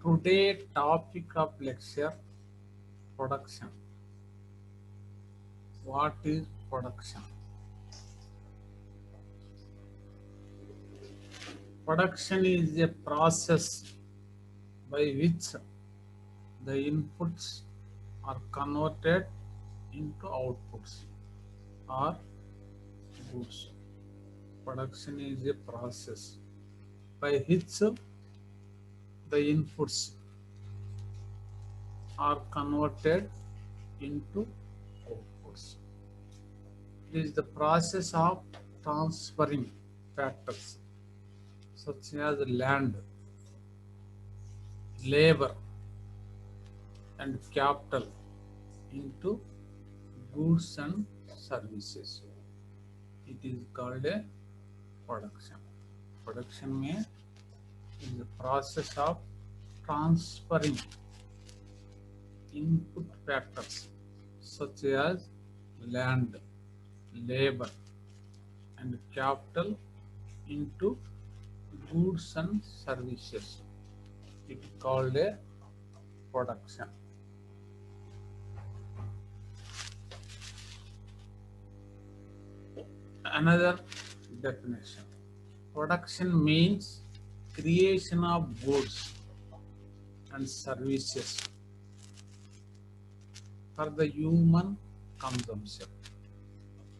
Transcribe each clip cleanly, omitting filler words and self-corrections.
Today topic of lecture production. What is production? Production is a process by which the inputs are converted into outputs or goods. Production is a process by which the inputs are converted into outputs. It is the process of transferring factors such as land, labor, and capital into goods and services. It is called a production. Production means is the process of transferring input factors such as land, labor, and capital into goods and services. It is called a production. Another definition. Production means creation of goods and services for the human consumption.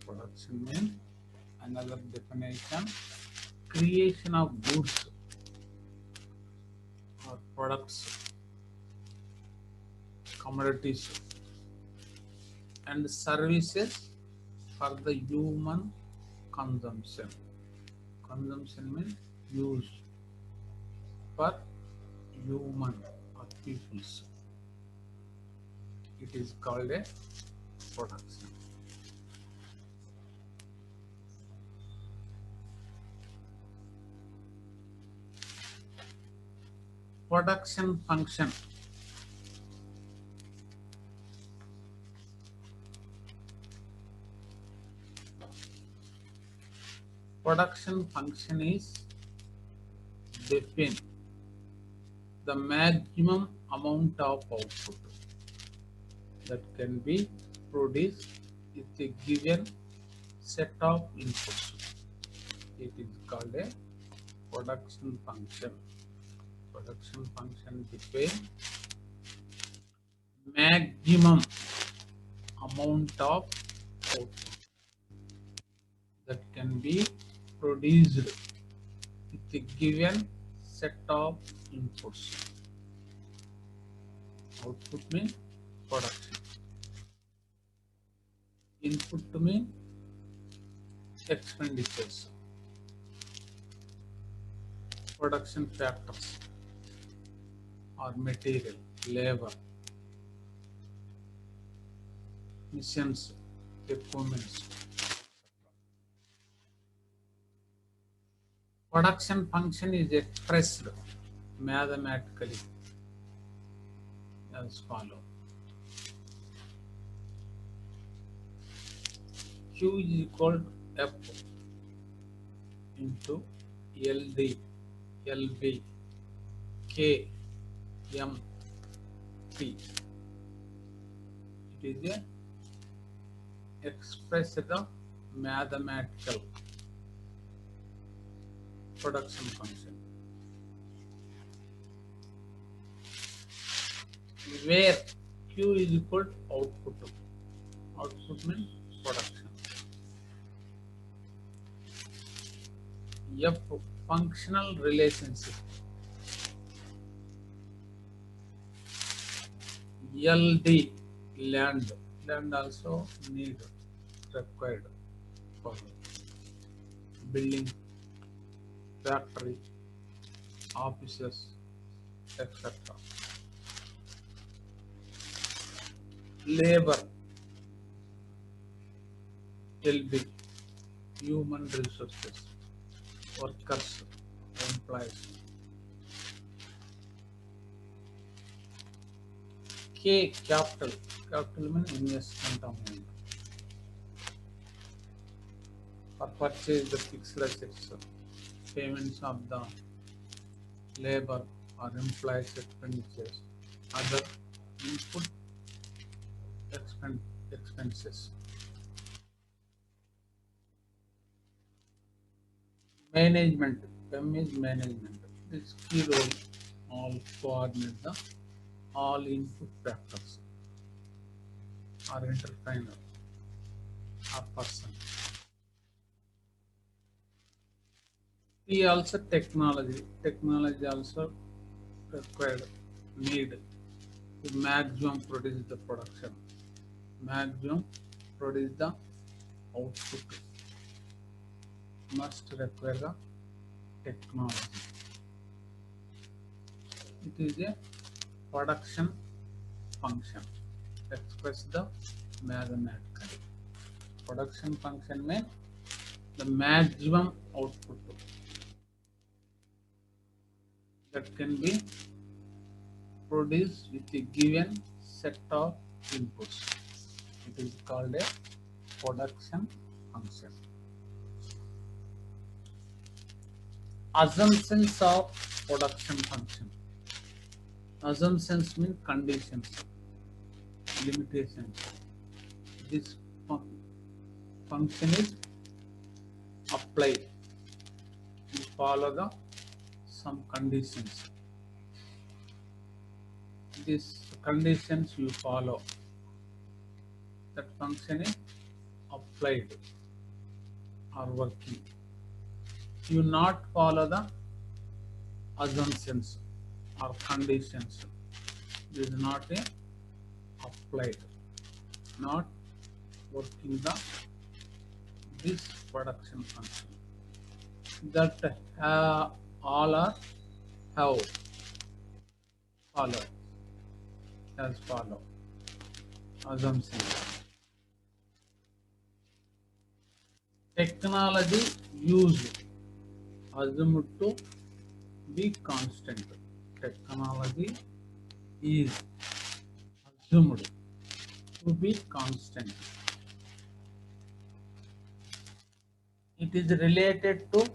Production means, another definition, creation of goods or products, commodities, and services for the human consumption. Consumption means use for human or peoples. It is called a production. Production function. Production function is define the maximum amount of output that can be produced with a given set of inputs. It is called a production function. Production function define maximum amount of output that can be produced with a given set of inputs. Output means production. Input means expenditures. Production factors or material, labor, machines, equipments. Production function is expressed mathematically as follows. Q is equal to F into LD, LB, K, M, P. It is a expressed mathematical production function, where Q is equal to output. Output means production. F, functional relationship. LD, land. Land also need, required for building, factory, offices, etc. Labor, LB, human resources, workers, employees. K, capital. Capital means investment amount for purchase the fixed assets, payments of the labor, or employees expenditures, other input expenses. Management, M is management. This key role all coordinate the all input factors or entrepreneur or person. He also technology. Technology also required need to maximum produce the production. Maximum produce the output must require the technology. It is a production function. Express the mathematically. Production function means the maximum output that can be produced with a given set of inputs. It is called a production function. Assumptions of production function. Assumptions mean conditions, limitations. This function is applied. You follow the some conditions. These conditions you follow. That function is applied or working. You not follow the assumptions or conditions. This is not a applied, not working the this production function. That all are have follow as follow assumptions. Technology used assumed to be constant. Technology is assumed to be constant. It is related to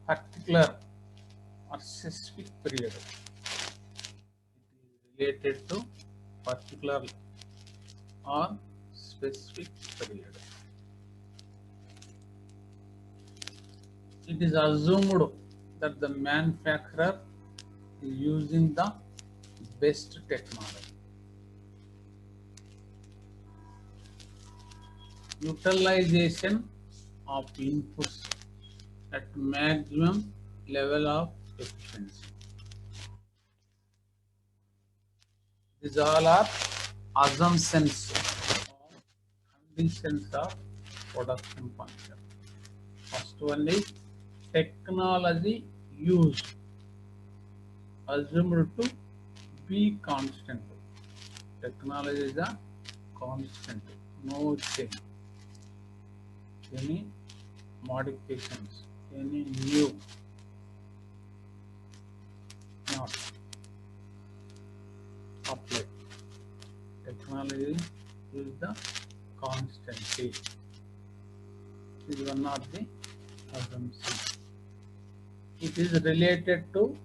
particular or specific period. It is related to particular or specific period. It is assumed that the manufacturer is using the best technology. Utilization of inputs at maximum level of efficiency. These all are assumptions or conditions of production function. First one is technology used assumed to be constant. Technology is a constant, no change. Any modifications, any new, not applied. Technology is the constancy. This is one of the assumptions. It is related to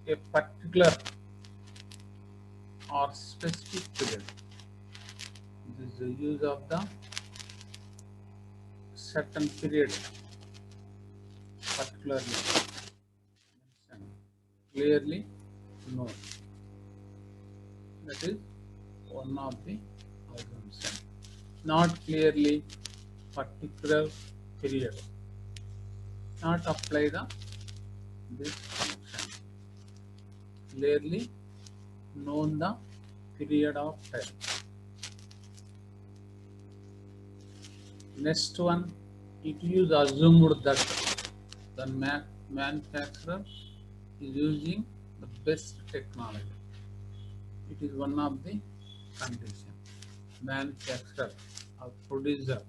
a particular or specific period. This is the use of the certain period, particularly mentioned, clearly known. That is one of the assumptions. Not clearly particular period. Not apply the this function. Clearly known the period of time. Next one, it is assumed that the manufacturer is using the best technology. It is one of the conditions. Manufacturer or producer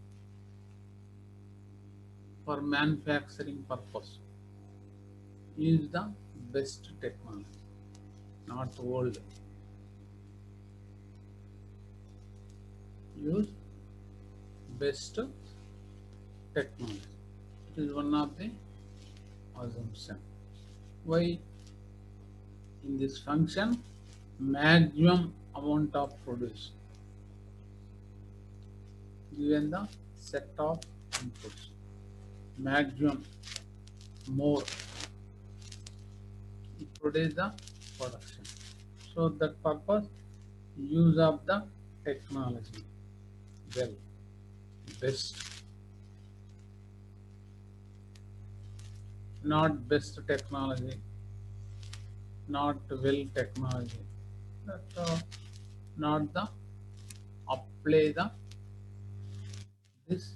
for manufacturing purpose use the best technology, not old. Use best technology. It is one of the assumption. Why In this function, maximum amount of produce given the set of inputs. Maximum, more, it produce the production. So that purpose, use of the technology, well, best, not best technology, not well technology, that not the apply the this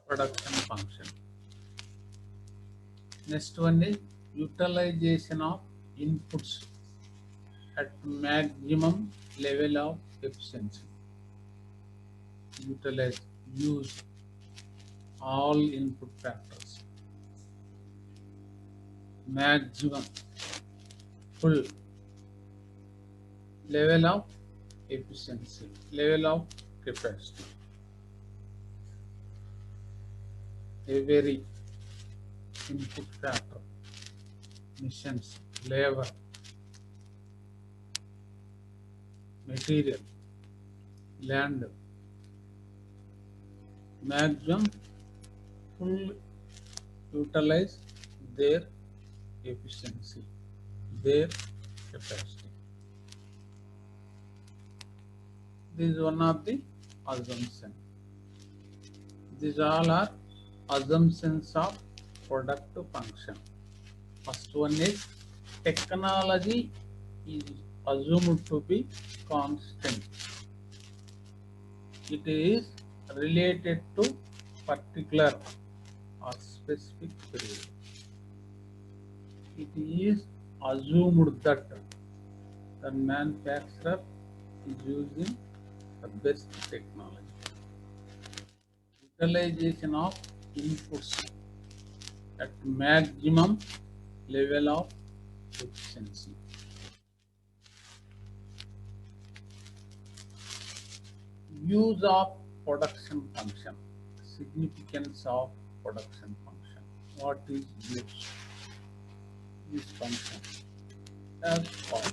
production function. Next one is utilization of inputs at maximum level of efficiency. Utilize, use all input factors. Maximum, full level of efficiency, level of capacity. Every input factor, machines, labor, material, land, maximum full utilize their efficiency, their capacity. This is one of the assumptions. These all are assumptions of product function. First one is technology is assumed to be constant. It is related to particular or specific period. It is assumed that the manufacturer is using the best technology. Utilization of inputs at maximum level of efficiency. Use of production function. Significance of production function. What is use? This function as follows.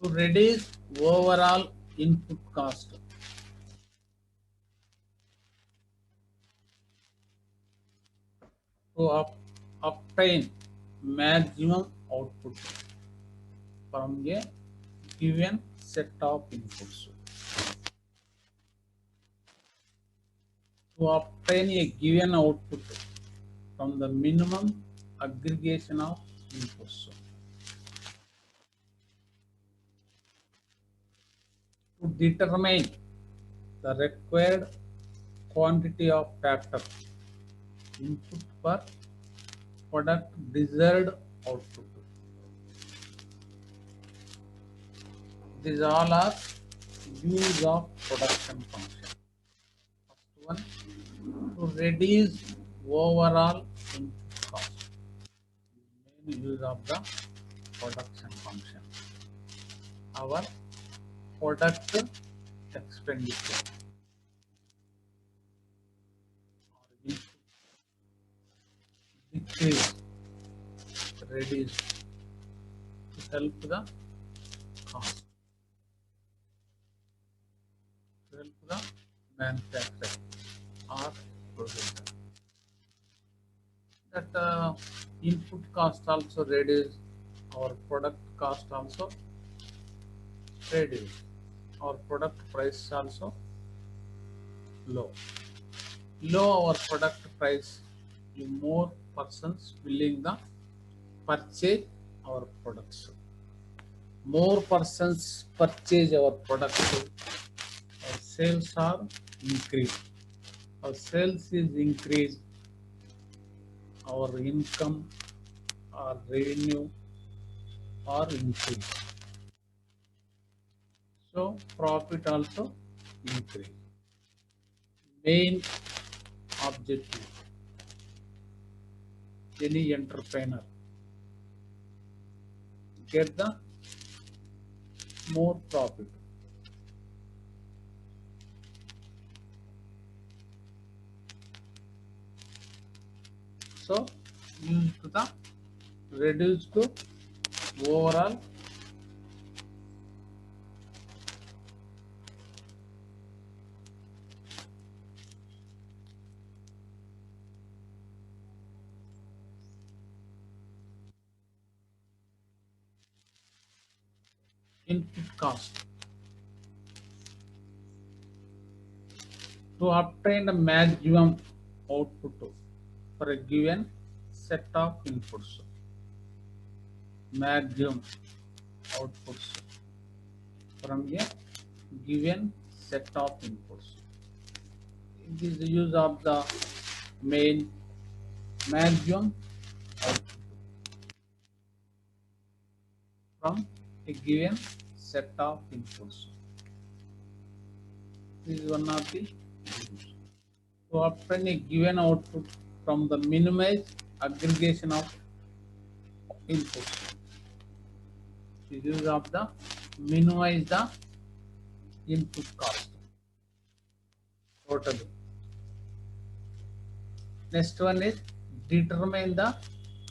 To reduce overall input cost. To obtain maximum output from a given set of inputs. To obtain a given output from the minimum aggregation of inputs. To determine the required quantity of factor input per product desired output. These all are use of production function. First one, to reduce overall input cost. Main use of the production function. Our product expenditure or decrease, reduce to help the cost, to help the manufacturer or producer. That input cost also reduce, our product cost also reduce, our product price also low. Low our product price, the more persons willing the purchase our products. More persons purchase our products, our sales are increased. Our sales is increased, our income, our revenue are increased. So profit also increase. Main objective, any entrepreneur get the more profit. So use to the reduce to overall input cost. To obtain the maximum output for a given set of inputs. Maximum outputs from a given set of inputs. It is the use of the main maximum output from a given set of inputs. This is one of the use. To obtain a given output from the minimized aggregation of inputs. The use of the minimize the input cost totally. Next one is determine the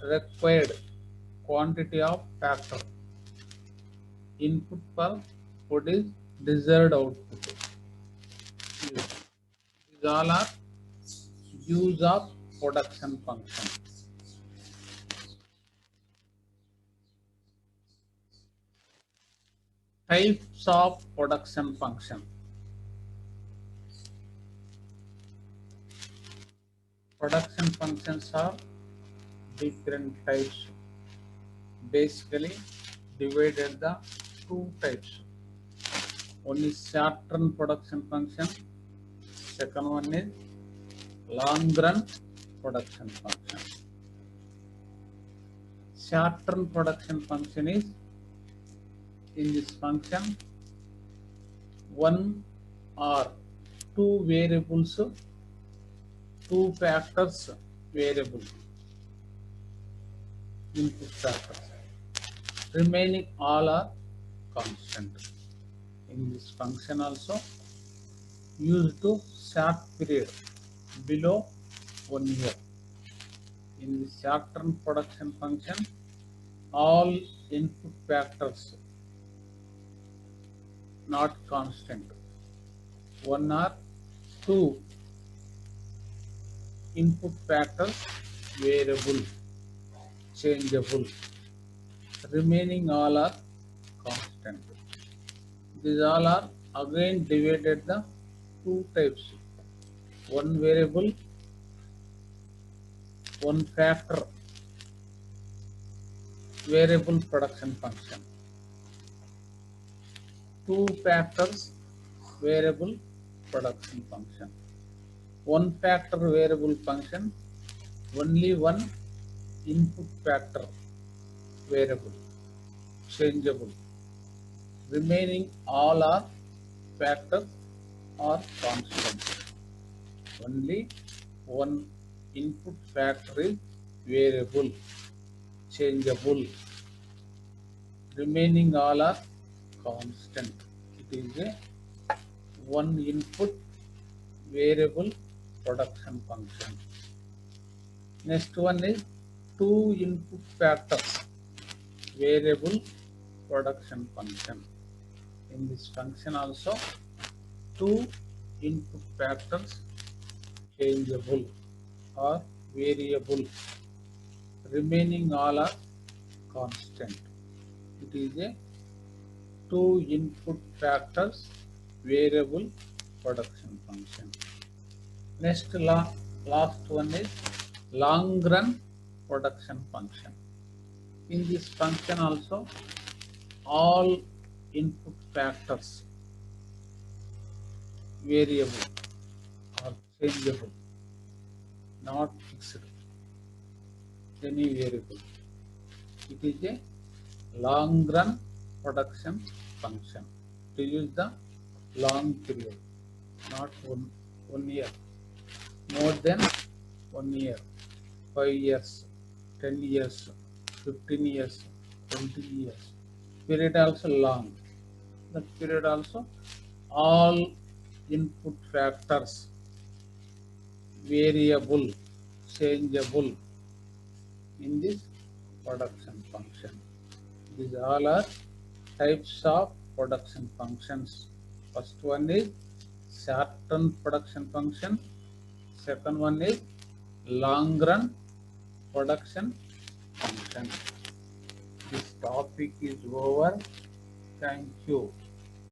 required quantity of factor input per what is desired output. These all are use of production function. Types of production function. Production functions are different types. Basically divided the two types. One is short-run production function. Second one is long-run production function. Short-run production function is in this function one or two variables, two factors variable input factors. Remaining all are constant. In this function also used to short period below 1 year. In the short-term production function, all input factors not constant. One or two input factors variable, changeable. Remaining all are constant. These all are again divided the two types. One variable, one factor variable production function. Two factors variable production function. One factor variable function, only one input factor variable, changeable. Remaining all are factors or constant. Only one input factor is variable, changeable. Remaining all are constant. It is a one input variable production function. Next one is two input factors variable production function. In this function also two input factors changeable or variable. Remaining all are constant. It is a two input factors variable production function. Next last one is long run production function. In this function also all input factors variable or changeable, not fixed, any variable. It is a long run production function to use the long period, not one year, more than 1 year, 5 years, 10 years, 15 years, 20 years. Period also long. The period also all input factors variable, changeable in this production function. These all are types of production functions. First one is short-term production function. Second one is long-run production function. This topic is over. Thank you.